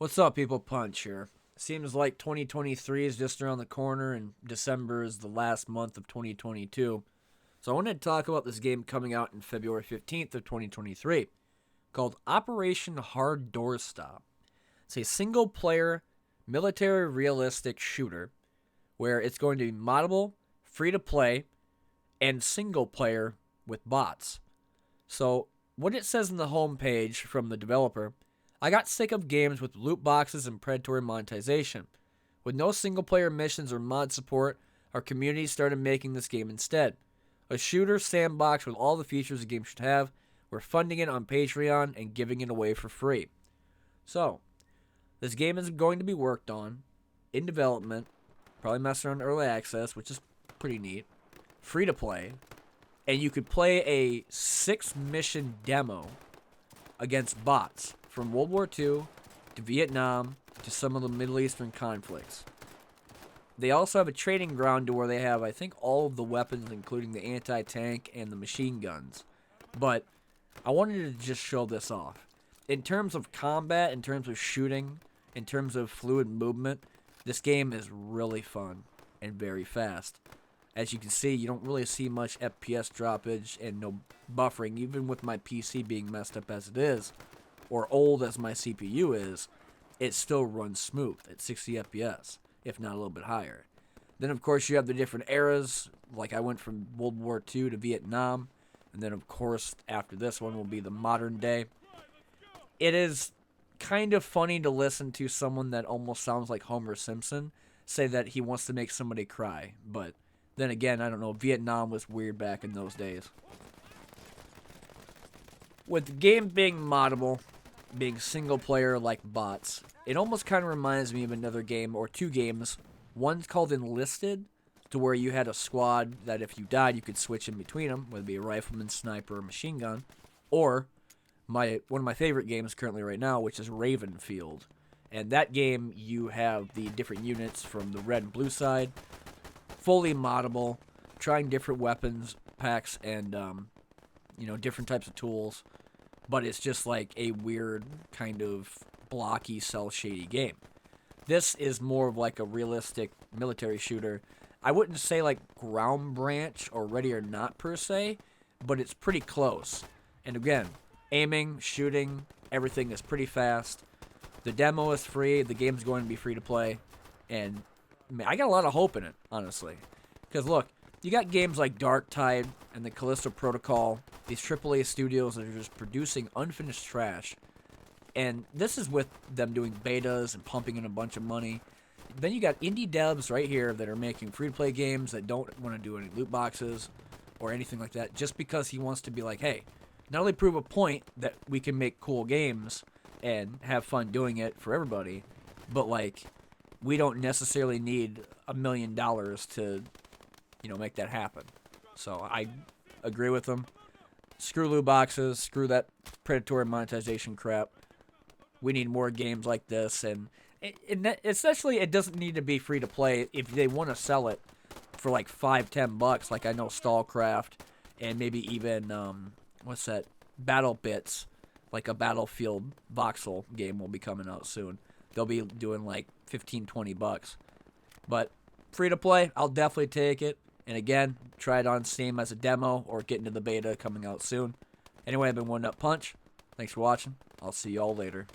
What's up, people? Punch here. Seems like 2023 is just around the corner, and December is the last month of 2022. So I wanted to talk about this game coming out in February 15th of 2023, called Operation Doorstop. It's a single-player, military realistic shooter where it's going to be moddable, free-to-play, and single-player with bots. So what it says in the homepage from the developer: I got sick of games with loot boxes and predatory monetization. With no single-player missions or mod support, our community started making this game instead. A shooter sandbox with all the features a game should have. We're funding it on Patreon and giving it away for free. So, this game is going to be worked on, in development, probably messing around early access, which is pretty neat, free-to-play, and you could play a 6-mission demo against bots from World War II to Vietnam to some of the Middle Eastern conflicts. They also have a training ground to where they have, I think, all of the weapons, including the anti-tank and the machine guns. But I wanted to just show this off. In terms of combat, in terms of shooting, in terms of fluid movement, this game is really fun and very fast. As you can see, you don't really see much FPS droppage and no buffering, even with my PC being messed up as it is, or old as my CPU is. It still runs smooth at 60 FPS, if not a little bit higher. Then, of course, you have the different eras, like I went from World War II to Vietnam, and then, of course, after this one will be the modern day. It is kind of funny to listen to someone that almost sounds like Homer Simpson say that he wants to make somebody cry, but then again, I don't know, Vietnam was weird back in those days. With the game being moddable, being single player like bots, it almost kind of reminds me of another game, or two games. One's called Enlisted, to where you had a squad that if you died, you could switch in between them, whether it be a rifleman, sniper, or machine gun. Or one of my favorite games currently right now, which is Ravenfield. And that game, you have the different units from the red and blue side, fully moddable, trying different weapons packs and different types of tools, but it's just like a weird kind of blocky, cell shady game. This is more of like a realistic military shooter. I wouldn't say like Ground Branch or Ready or Not per se, but it's pretty close. And again, aiming, shooting, everything is pretty fast. The demo is free. The game's going to be free to play, and I got a lot of hope in it, honestly. Because look, you got games like Dark Tide and the Callisto Protocol, these AAA studios that are just producing unfinished trash. And this is with them doing betas and pumping in a bunch of money. Then you got indie devs right here that are making free-to-play games that don't want to do any loot boxes or anything like that, just because he wants to be like, hey, not only prove a point that we can make cool games and have fun doing it for everybody, but like, we don't necessarily need $1 million to, make that happen. So I agree with them. Screw loot boxes. Screw that predatory monetization crap. We need more games like this, and essentially, it doesn't need to be free to play if they want to sell it for like $5-10, like I know StarCraft and maybe even what's that, Battle Bits, like a Battlefield voxel game will be coming out soon. They'll be doing like $15-20. But free to play, I'll definitely take it. And again, try it on Steam as a demo or get into the beta coming out soon. Anyway, I've been One Up Punch. Thanks for watching. I'll see y'all later.